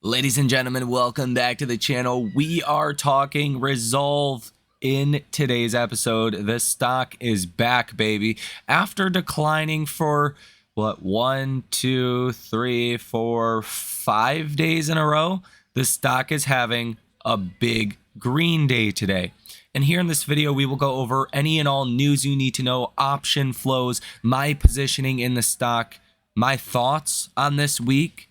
Ladies and gentlemen, welcome back to the channel. We are talking Rezolve in today's episode. The stock is back, baby. After declining for, 5 days in a row, the stock is having a big green day today. And here in this video, we will go over any and all news you need to know, option flows, my positioning in the stock, my thoughts on this week,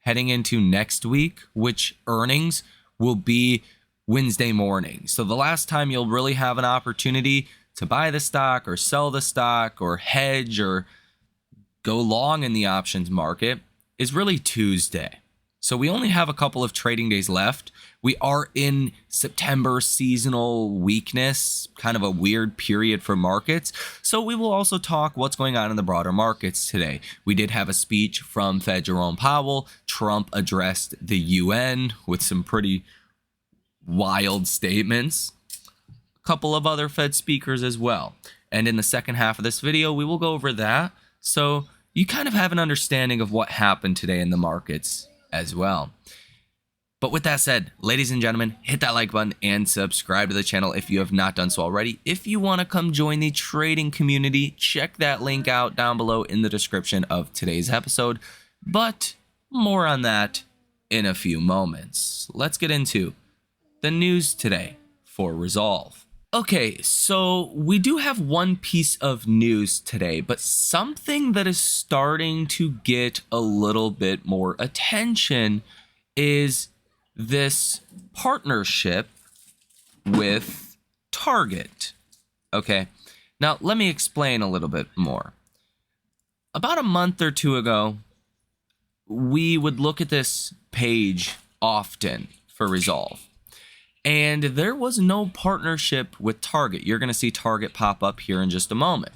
heading into next week, which earnings will be Wednesday morning. So the last time you'll really have an opportunity to buy the stock or sell the stock or hedge or go long in the options market is really Tuesday. So we only have a couple of trading days left. We are in September seasonal weakness, kind of a weird period for markets. So we will also talk what's going on in the broader markets today. We did have a speech from Fed Jerome Powell. Trump addressed the UN with some pretty wild statements. A couple of other Fed speakers as well. And in the second half of this video, we will go over that. So you kind of have an understanding of what happened today in the markets as well. But with that said, ladies and gentlemen, hit that like button and subscribe to the channel if you have not done so already. If you want to come join the trading community, check that link out down below in the description of today's episode. But more on that in a few moments. Let's get into the news today for Rezolve. Okay, so we do have one piece of news today, but something that is starting to get a little bit more attention is this partnership with Target. Okay, now let me explain a little bit more. About a month or two ago, we would look at this page often for Rezolve. And there was no partnership with Target. You're going to see Target pop up here in just a moment.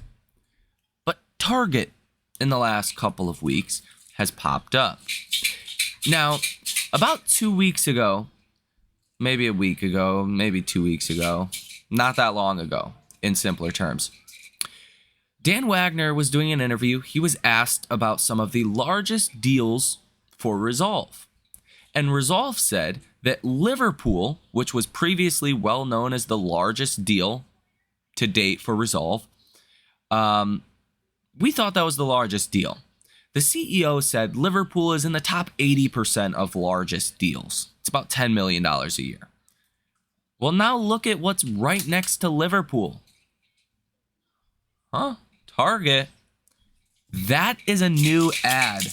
But Target, in the last couple of weeks, has popped up. Now, about 2 weeks ago, maybe a week ago, maybe 2 weeks ago, not that long ago, in simpler terms, Dan Wagner was doing an interview. He was asked about some of the largest deals for Rezolve. And Rezolve said that Liverpool, which was previously well known as the largest deal to date for Rezolve, we thought that was the largest deal. The CEO said Liverpool is in the top 80% of largest deals. It's about $10 million a year. Well, now look at what's right next to Liverpool. Target. That is a new ad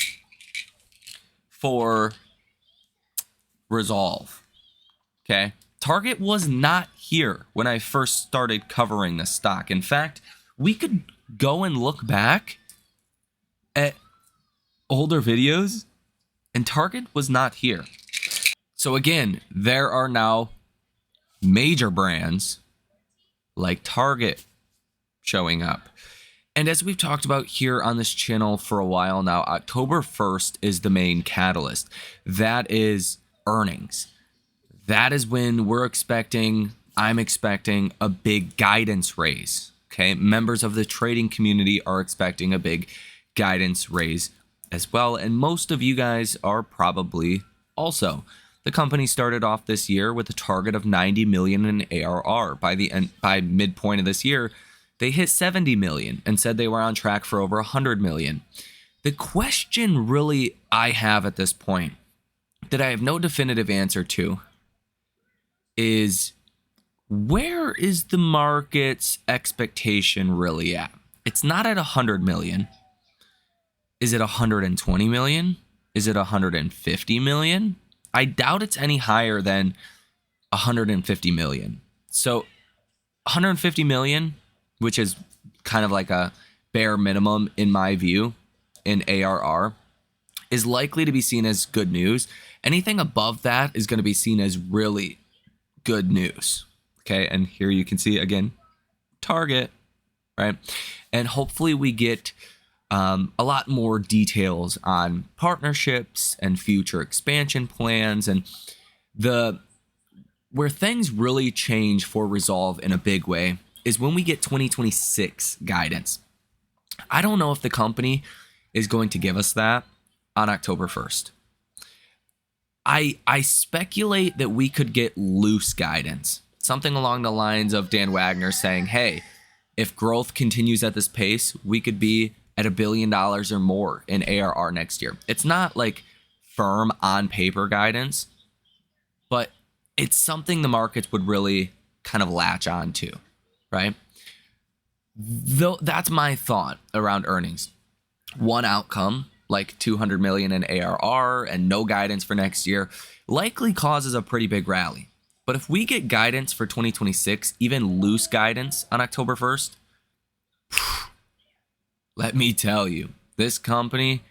for Rezolve. Okay, Target was not here when I first started covering the stock. In fact, we could go and look back at older videos and Target was not here. So again, there are now major brands like Target showing up. And as we've talked about here on this channel for a while now, October 1st is the main catalyst. That is earnings. That is when I'm expecting a big guidance raise. Okay, members of the trading community are expecting a big guidance raise as well, and most of you guys are probably also. The company started off this year with a target of 90 million in ARR. By midpoint of this year, they hit 70 million and said they were on track for over 100 million. The question really I have at this point that I have no definitive answer to is, where is the market's expectation really at? It's not at 100 million. Is it 120 million? Is it 150 million? I doubt it's any higher than 150 million. So 150 million, which is kind of like a bare minimum in my view in ARR, is likely to be seen as good news. Anything above that is going to be seen as really good news. Okay, and here you can see again, Target, right? And hopefully we get a lot more details on partnerships and future expansion plans, and where things really change for Rezolve in a big way is when we get 2026 guidance. I don't know if the company is going to give us that on October 1st. I speculate that we could get loose guidance, something along the lines of Dan Wagner saying, hey, if growth continues at this pace, we could be at $1 billion or more in ARR next year. It's not like firm on paper guidance, but it's something the markets would really kind of latch on to, right? Though that's my thought around earnings. One outcome, like 200 million in ARR and no guidance for next year, likely causes a pretty big rally. But if we get guidance for 2026, even loose guidance on October 1st, let me tell you, this company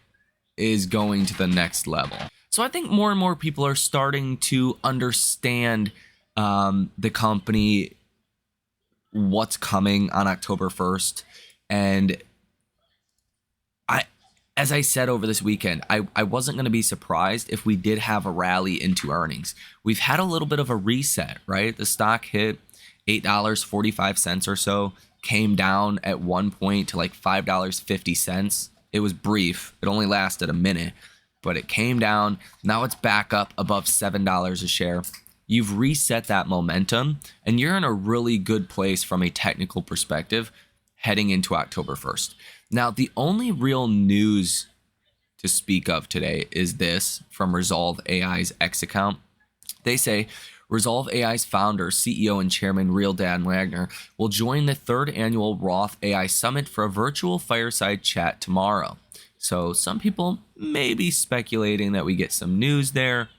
is going to the next level. So I think more and more people are starting to understand the company, what's coming on October 1st. And as I said over this weekend, I wasn't going to be surprised if we did have a rally into earnings. We've had a little bit of a reset, right? The stock hit $8.45 or so, came down at one point to like $5.50. It was brief. It only lasted a minute, but it came down. Now it's back up above $7 a share. You've reset that momentum, and you're in a really good place from a technical perspective heading into October 1st. Now, the only real news to speak of today is this from Rezolve AI's X account. They say Rezolve AI's founder, CEO, and chairman, Real Dan Wagner, will join the third annual Roth AI Summit for a virtual fireside chat tomorrow. So some people may be speculating that we get some news there.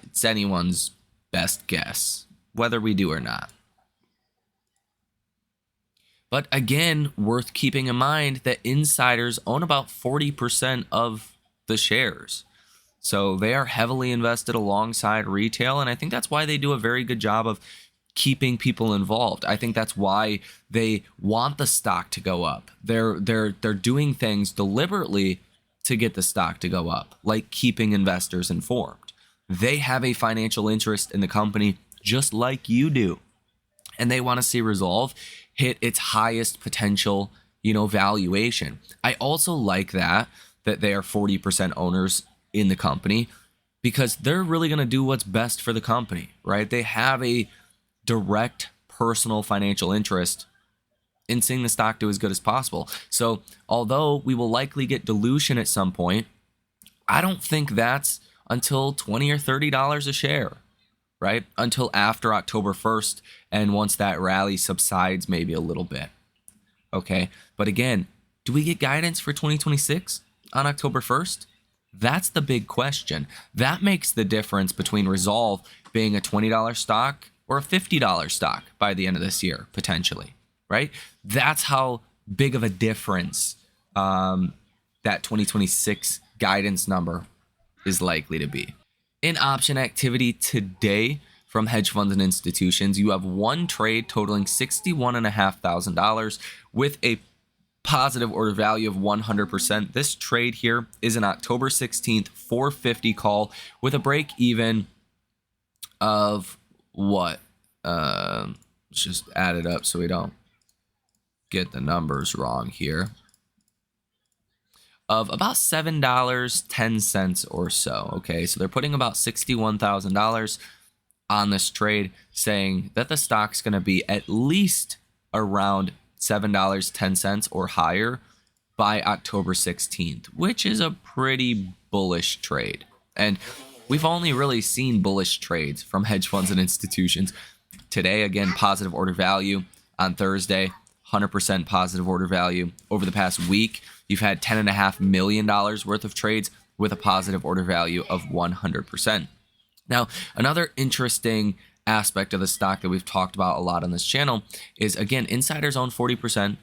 It's anyone's best guess, whether we do or not. But again, worth keeping in mind that insiders own about 40% of the shares. So they are heavily invested alongside retail, and I think that's why they do a very good job of keeping people involved. I think that's why they want the stock to go up. They're doing things deliberately to get the stock to go up, like keeping investors informed. They have a financial interest in the company just like you do, and they want to see Rezolve hit its highest potential, valuation. I also like that they are 40% owners in the company, because they're really going to do what's best for the company, right? They have a direct personal financial interest in seeing the stock do as good as possible. So although we will likely get dilution at some point, I don't think that's until $20 or $30 a share, right? Until after October 1st, and once that rally subsides maybe a little bit. Okay, but again, do we get guidance for 2026 on October 1st? That's the big question. That makes the difference between Rezolve being a $20 stock or a $50 stock by the end of this year, potentially, right? That's how big of a difference that 2026 guidance number is likely to be. In option activity today from hedge funds and institutions, you have one trade totaling $61,500 with a positive order value of 100%. This trade here is an October 16th 450 call with a break even of what? Let's just add it up so we don't get the numbers wrong here. Of about $7.10 or so. Okay, so they're putting about $61,000 on this trade, saying that the stock's going to be at least around $7.10 or higher by October 16th, which is a pretty bullish trade. And we've only really seen bullish trades from hedge funds and institutions. Today, again, positive order value. On Thursday, 100% positive order value. Over the past week, you've had $10.5 million worth of trades with a positive order value of 100%. Now, another interesting aspect of the stock that we've talked about a lot on this channel is, again, insiders own 40%,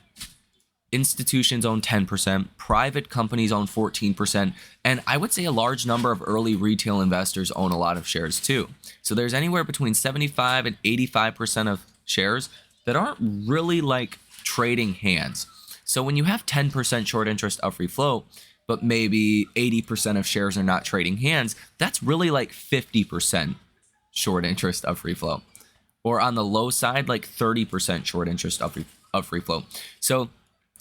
institutions own 10%, private companies own 14%, and I would say a large number of early retail investors own a lot of shares too. So there's anywhere between 75 and 85% of shares that aren't really like trading hands. So when you have 10% short interest of free float, but maybe 80% of shares are not trading hands, that's really like 50% short interest of free float. Or on the low side, like 30% short interest of free float. So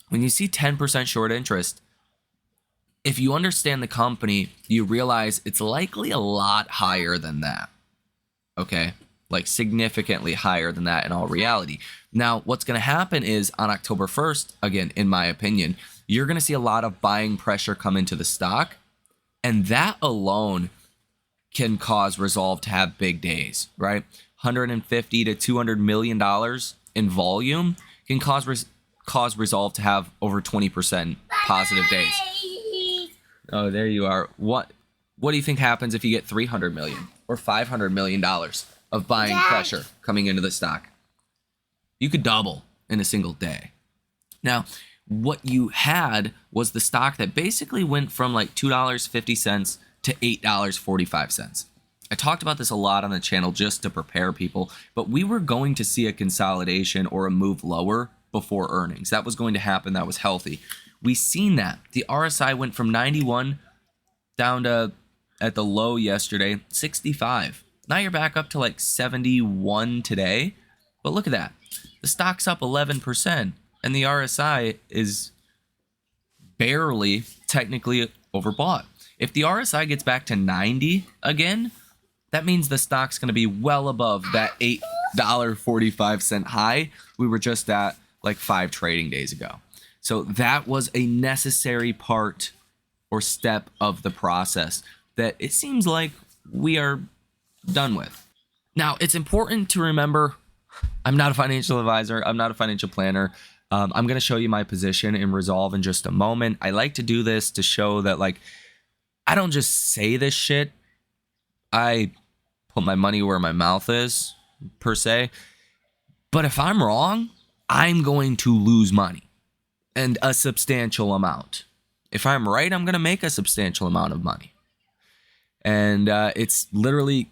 when you see 10% short interest, If you understand the company, you realize it's likely a lot higher than that. Okay? Like significantly higher than that in all reality. Now, what's going to happen is on October 1st, again, in my opinion, you're going to see a lot of buying pressure come into the stock. And that alone can cause Rezolve to have big days, right? 150 to $200 million in volume can cause Rezolve to have over 20% positive days. Oh, there you are. What do you think happens if you get $300 million or $500 million of buying pressure coming into the stock? You could double in a single day. Now, what you had was the stock that basically went from like $2.50 to $8.45. I talked about this a lot on the channel just to prepare people, but we were going to see a consolidation or a move lower before earnings. That was going to happen. That was healthy. We seen that. The RSI went from 91 down to, at the low yesterday, 65. Now you're back up to like 71 today. But look at that. The stock's up 11%, and the RSI is barely technically overbought. If the RSI gets back to 90 again, that means the stock's going to be well above that $8.45 high we were just at like 5 trading days ago. So that was a necessary part or step of the process that it seems like we are done with. Now, it's important to remember, I'm not a financial advisor. I'm not a financial planner. I'm going to show you my position in Rezolve in just a moment. I like to do this to show that, like, I don't just say this shit. I put my money where my mouth is, per se. But if I'm wrong, I'm going to lose money, and a substantial amount. If I'm right, I'm going to make a substantial amount of money. And it's literally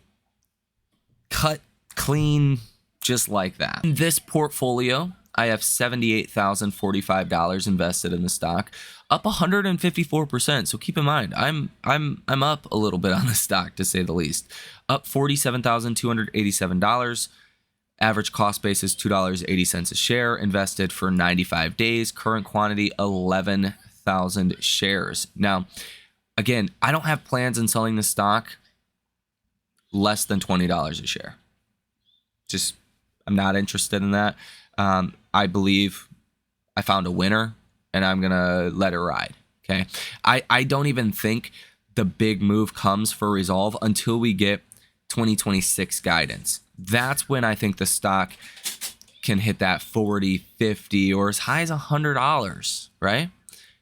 cut clean just like that. In this portfolio, I have $78,045 invested in the stock, up 154%. So keep in mind, I'm up a little bit on the stock, to say the least. Up $47,287. Average cost base is $2.80 a share. Invested for 95 days. Current quantity 11,000 shares. Now, again, I don't have plans on selling the stock less than $20 a share. Just, I'm not interested in that. I believe I found a winner, and I'm going to let it ride. Okay. I don't even think the big move comes for Rezolve until we get 2026 guidance. That's when I think the stock can hit that 40, 50, or as high as $100, right?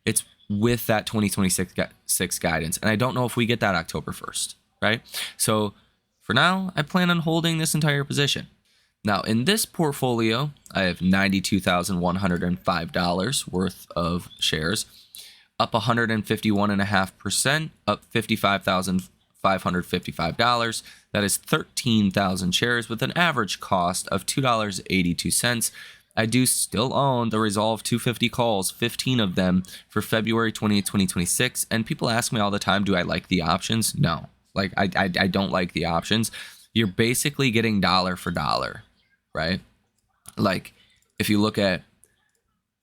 It's with that 2026 guidance. And I don't know if we get that October 1st, right? So for now, I plan on holding this entire position. Now, in this portfolio, I have $92,105 worth of shares, up 151.5%, up $55,555. That is 13,000 shares with an average cost of $2.82. I do still own the Rezolve 250 calls, 15 of them for February 20th, 2026. And people ask me all the time, do I like the options? No, like I don't like the options. You're basically getting dollar for dollar, right? Like if you look at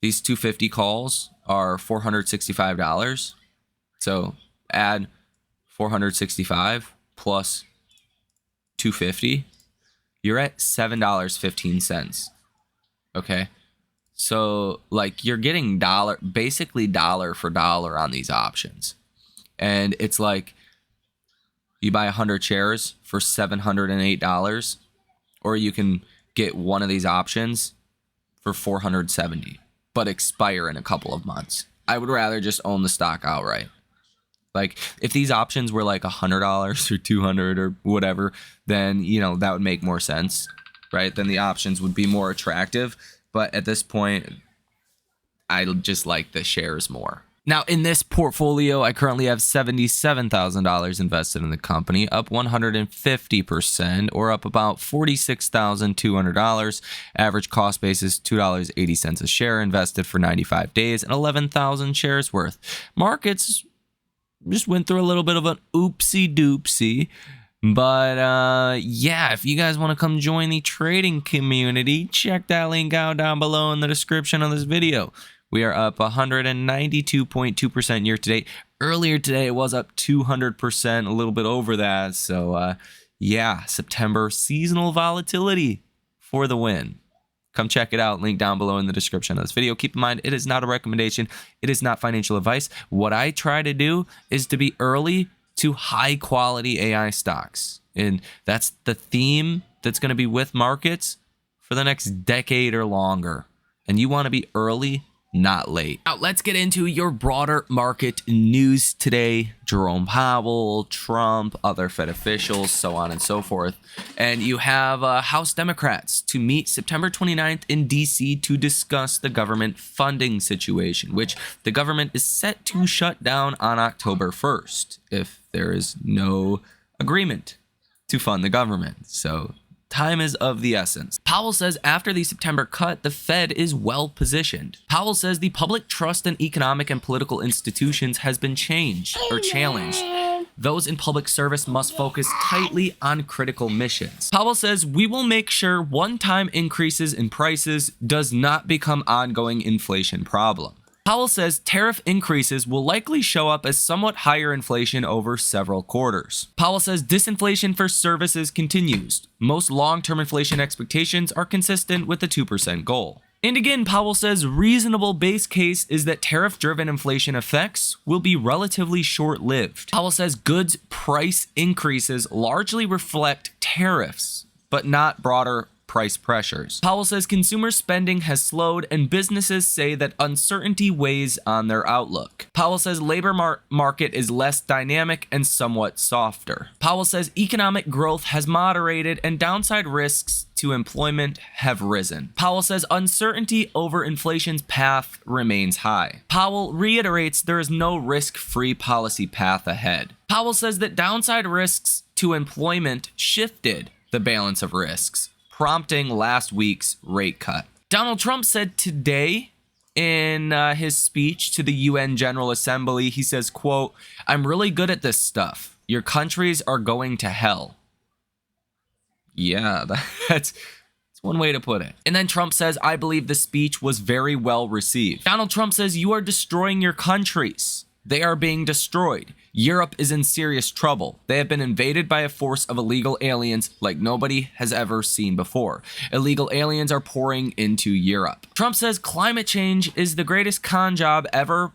these 250 calls are $465. So add 465 plus 250, you're at $7.15. Okay. So like you're getting basically dollar for dollar on these options. And it's like you buy 100 shares for $708, or you can get one of these options for $470, but expire in a couple of months. I would rather just own the stock outright. Like if these options were like $100 or $200 or whatever, then, you know, that would make more sense, right? Then the options would be more attractive. But at this point, I just like the shares more. Now, in this portfolio, I currently have $77,000 invested in the company, up 150%, or up about $46,200. Average cost basis $2.80 a share, invested for 95 days, and 11,000 shares worth. Markets just went through a little bit of an oopsie doopsie. But yeah, if you guys want to come join the trading community, check that link out down below in the description of this video. We are up 192.2% year to date. Earlier today, it was up 200%, a little bit over that. So, yeah, September seasonal volatility for the win. Come check it out. Link down below in the description of this video. Keep in mind, it is not a recommendation. It is not financial advice. What I try to do is to be early to high quality AI stocks. And that's the theme that's going to be with markets for the next decade or longer. And you want to be early, not late. Now, let's get into your broader market news today. Jerome Powell, Trump, other Fed officials, so on and so forth. And you have House Democrats to meet September 29th in D.C. to discuss the government funding situation, which the government is set to shut down on October 1st if there is no agreement to fund the government. So time is of the essence. Powell says after the September cut, the Fed is well positioned. Powell says the public trust in economic and political institutions has been challenged. Those in public service must focus tightly on critical missions. Powell says we will make sure one-time increases in prices does not become ongoing inflation problem. Powell says tariff increases will likely show up as somewhat higher inflation over several quarters. Powell says disinflation for services continues. Most long-term inflation expectations are consistent with the 2% goal. And again, Powell says reasonable base case is that tariff-driven inflation effects will be relatively short-lived. Powell says goods price increases largely reflect tariffs, but not broader price pressures. Powell says consumer spending has slowed and businesses say that uncertainty weighs on their outlook. Powell says labor market is less dynamic and somewhat softer. Powell says economic growth has moderated and downside risks to employment have risen. Powell says uncertainty over inflation's path remains high. Powell reiterates there is no risk-free policy path ahead. Powell says that downside risks to employment shifted the balance of risks, prompting last week's rate cut. Donald Trump said today in his speech to the UN General Assembly, he says, quote, "I'm really good at this stuff. Your countries are going to hell." Yeah, that's one way to put it. And then Trump says, "I believe the speech was very well received." Donald Trump says, "You are destroying your countries. They are being destroyed. Europe is in serious trouble. They have been invaded by a force of illegal aliens like nobody has ever seen before. Illegal aliens are pouring into Europe." Trump says climate change is the greatest con job ever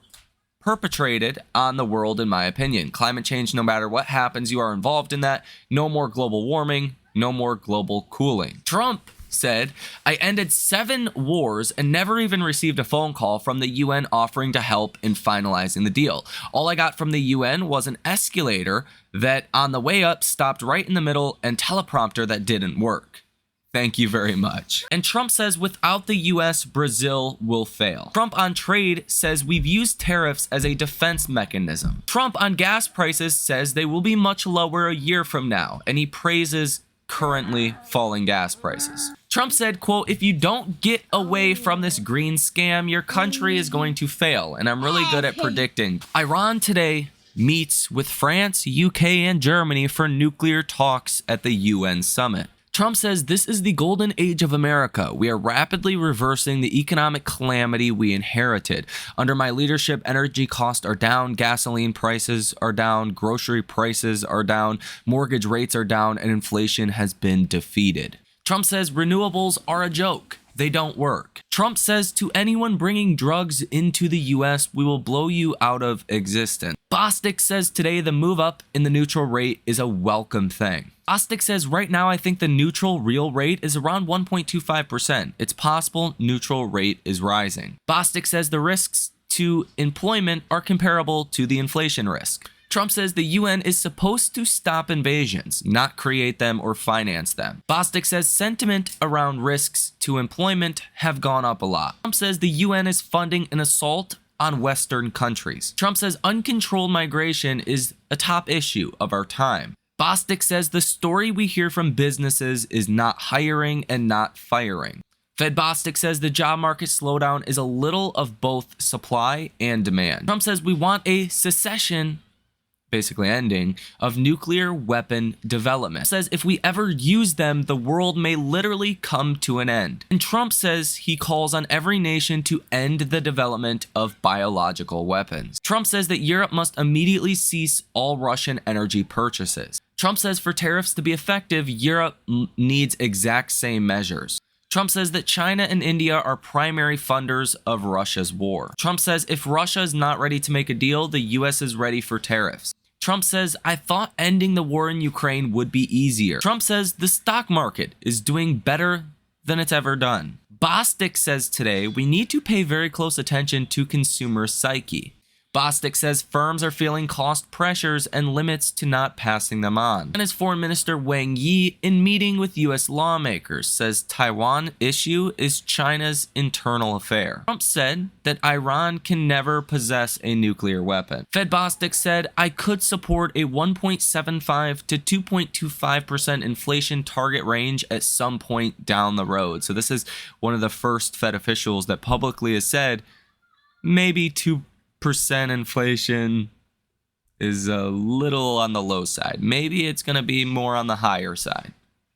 perpetrated on the world, in my opinion. Climate change, no matter what happens, you are involved in that. No more global warming, no more global cooling. Trump said, "I ended 7 wars and never even received a phone call from the UN offering to help in finalizing the deal. All I got from the UN was an escalator that on the way up stopped right in the middle and teleprompter that didn't work. Thank you very much." And Trump says without the US, Brazil will fail. Trump on trade says we've used tariffs as a defense mechanism. Trump on gas prices says they will be much lower a year from now, and he praises currently falling gas prices. Trump said, quote, "If you don't get away from this green scam, your country is going to fail." And I'm really good at predicting. Iran today meets with France, UK, and Germany for nuclear talks at the UN summit. Trump says this is the golden age of America. We are rapidly reversing the economic calamity we inherited. Under my leadership, energy costs are down, gasoline prices are down, grocery prices are down, mortgage rates are down, and inflation has been defeated. Trump says renewables are a joke. They don't work. Trump says to anyone bringing drugs into the US, we will blow you out of existence. Bostic says today the move up in the neutral rate is a welcome thing. Bostic says right now I think the neutral real rate is around 1.25%. It's possible neutral rate is rising. Bostic says the risks to employment are comparable to the inflation risk. Trump says the UN is supposed to stop invasions, not create them or finance them. Bostic says sentiment around risks to employment have gone up a lot. Trump says the UN is funding an assault on Western countries. Trump says uncontrolled migration is a top issue of our time. Bostic says the story we hear from businesses is not hiring and not firing. Fed Bostic says the job market slowdown is a little of both supply and demand. Trump says we want a secession basically ending, of nuclear weapon development. Says if we ever use them, the world may literally come to an end. And Trump says he calls on every nation to end the development of biological weapons. Trump says that Europe must immediately cease all Russian energy purchases. Trump says for tariffs to be effective, Europe needs exact same measures. Trump says that China and India are primary funders of Russia's war. Trump says if Russia is not ready to make a deal, the US is ready for tariffs. Trump says, I thought ending the war in Ukraine would be easier. Trump says the stock market is doing better than it's ever done. Bostic says today we need to pay very close attention to consumer psyche. Bostic says firms are feeling cost pressures and limits to not passing them on. And as Foreign Minister Wang Yi, in meeting with U.S. lawmakers, says Taiwan issue is China's internal affair. Trump said that Iran can never possess a nuclear weapon. Fed Bostic said, I could support a 1.75 to 2.25% inflation target range at some point down the road. So this is one of the first Fed officials that publicly has said maybe 2% inflation is a little on the low side. Maybe it's going to be more on the higher side.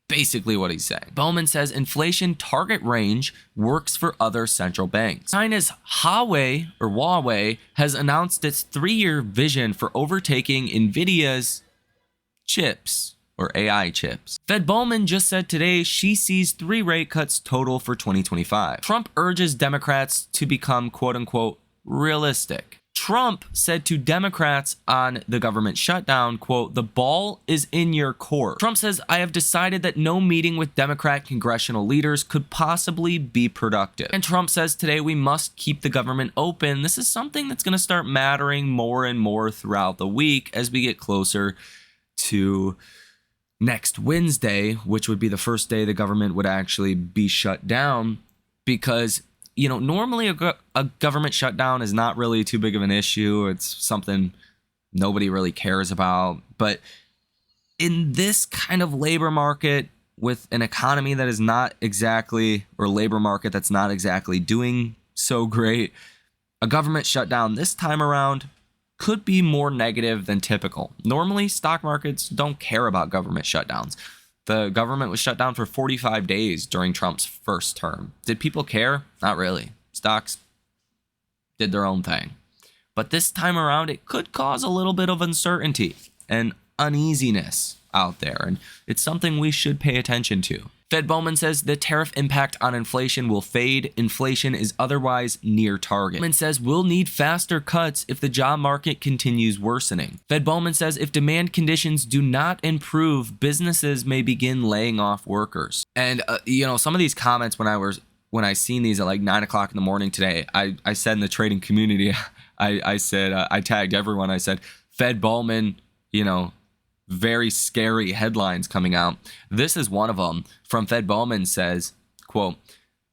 Basically what he's saying. Bowman says inflation target range works for other central banks. China's Huawei has announced its 3-year vision for overtaking Nvidia's chips or AI chips. Fed Bowman just said today she sees 3 rate cuts total for 2025. Trump urges Democrats to become quote unquote realistic. Trump said to Democrats on the government shutdown, quote, the ball is in your court. Trump says, I have decided that no meeting with Democrat congressional leaders could possibly be productive. And Trump says today we must keep the government open. This is something that's going to start mattering more and more throughout the week as we get closer to next Wednesday, which would be the first day the government would actually be shut down, because normally a government shutdown is not really too big of an issue. It's something nobody really cares about. But in this kind of labor market with an economy that is not exactly, or labor market that's not exactly doing so great, a government shutdown this time around could be more negative than typical. Normally, stock markets don't care about government shutdowns. The government was shut down for 45 days during Trump's first term. Did people care? Not really. Stocks did their own thing. But this time around, it could cause a little bit of uncertainty and uneasiness out there, and it's something we should pay attention to. Fed Bowman says the tariff impact on inflation will fade. Inflation is otherwise near target. Bowman says we'll need faster cuts if the job market continues worsening. Fed Bowman says if demand conditions do not improve, businesses may begin laying off workers. And some of these comments when I seen these at like 9 o'clock in the morning today, I said in the trading community, I said I tagged everyone. I said Fed Bowman, very scary headlines coming out. This is one of them from Fed Bowman says, quote,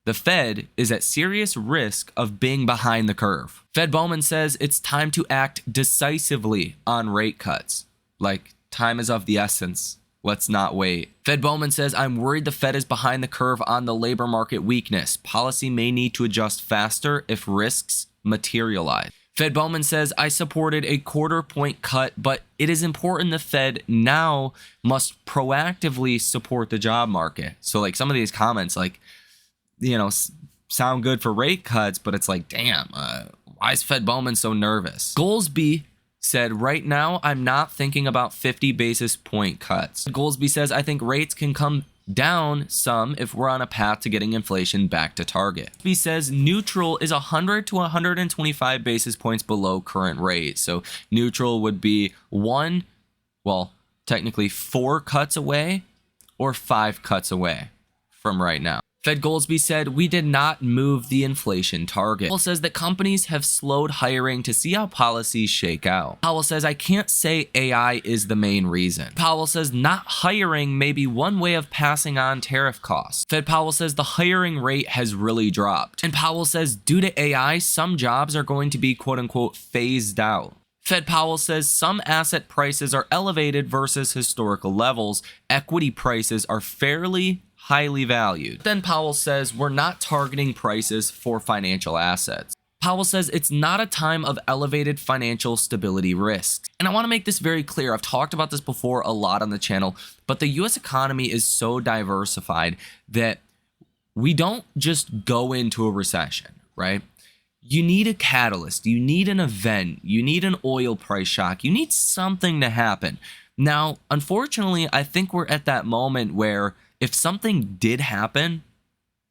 the Fed is at serious risk of being behind the curve. Fed Bowman says it's time to act decisively on rate cuts. Like, time is of the essence. Let's not wait. Fed Bowman says, I'm worried the Fed is behind the curve on the labor market weakness. Policy may need to adjust faster if risks materialize. Fed Bowman says, I supported a 1/4 point cut, but it is important the Fed now must proactively support the job market. So like some of these comments, sound good for rate cuts, but it's like, damn, why is Fed Bowman so nervous? Goolsbee said, right now, I'm not thinking about 50 basis point cuts. Goolsbee says, I think rates can come down some if we're on a path to getting inflation back to target. He says neutral is 100 to 125 basis points below current rate. So neutral would be technically 4 cuts away or 5 cuts away from right now. Fed Goolsbee said, we did not move the inflation target. Powell says that companies have slowed hiring to see how policies shake out. Powell says, I can't say AI is the main reason. Powell says not hiring may be one way of passing on tariff costs. Fed Powell says the hiring rate has really dropped. And Powell says due to AI, some jobs are going to be quote unquote phased out. Fed Powell says some asset prices are elevated versus historical levels. Equity prices are fairly highly valued. Then Powell says we're not targeting prices for financial assets. Powell says it's not a time of elevated financial stability risks. And I want to make this very clear. I've talked about this before a lot on the channel, but the US economy is so diversified that we don't just go into a recession, right? You need a catalyst, you need an event, you need an oil price shock, you need something to happen. Now, unfortunately, I think we're at that moment where if something did happen,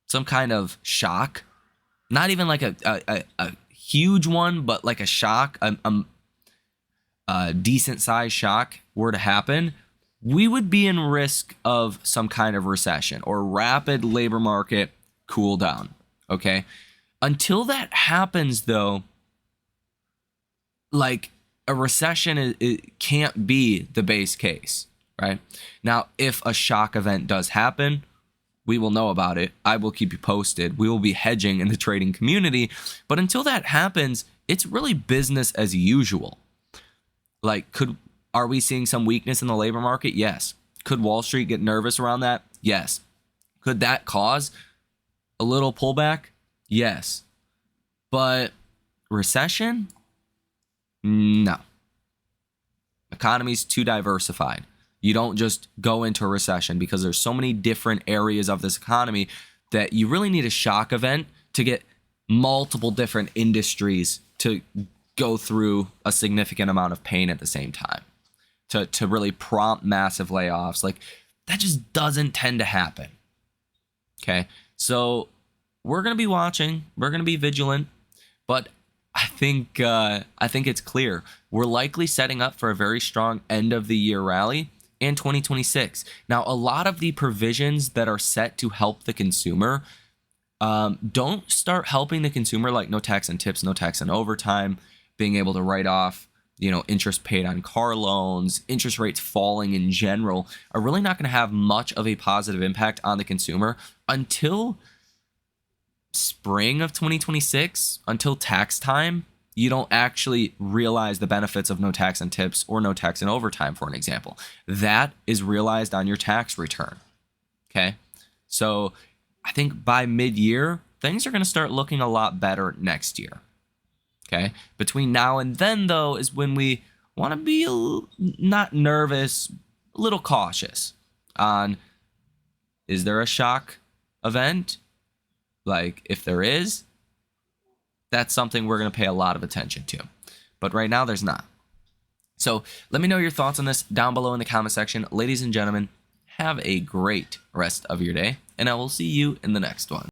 some kind of shock, not even like a huge one, but like a shock, a decent sized shock were to happen, we would be in risk of some kind of recession or rapid labor market cool down. Okay. Until that happens, though, like a recession, it can't be the base case, right? Now, if a shock event does happen, we will know about it. I will keep you posted. We will be hedging in the trading community. But until that happens, it's really business as usual. Like, are we seeing some weakness in the labor market? Yes. Could Wall Street get nervous around that? Yes. Could that cause a little pullback? Yes. But recession? No. Economy's too diversified. You don't just go into a recession because there's so many different areas of this economy that you really need a shock event to get multiple different industries to go through a significant amount of pain at the same time, to really prompt massive layoffs. Like, that just doesn't tend to happen. Okay, so we're going to be watching. We're going to be vigilant, but I think it's clear we're likely setting up for a very strong end of the year rally in 2026. Now, a lot of the provisions that are set to help the consumer don't start helping the consumer, like no tax on tips, no tax on overtime, being able to write off, interest paid on car loans, interest rates falling in general, are really not going to have much of a positive impact on the consumer until spring of 2026, until tax time. You don't actually realize the benefits of no tax on tips or no tax on overtime, for an example. That is realized on your tax return. Okay. So I think by mid-year, things are going to start looking a lot better next year. Okay. Between now and then, though, is when we want to be not nervous, a little cautious on, is there a shock event? Like, if there is, that's something we're going to pay a lot of attention to. But right now, there's not. So let me know your thoughts on this down below in the comment section. Ladies and gentlemen, have a great rest of your day, and I will see you in the next one.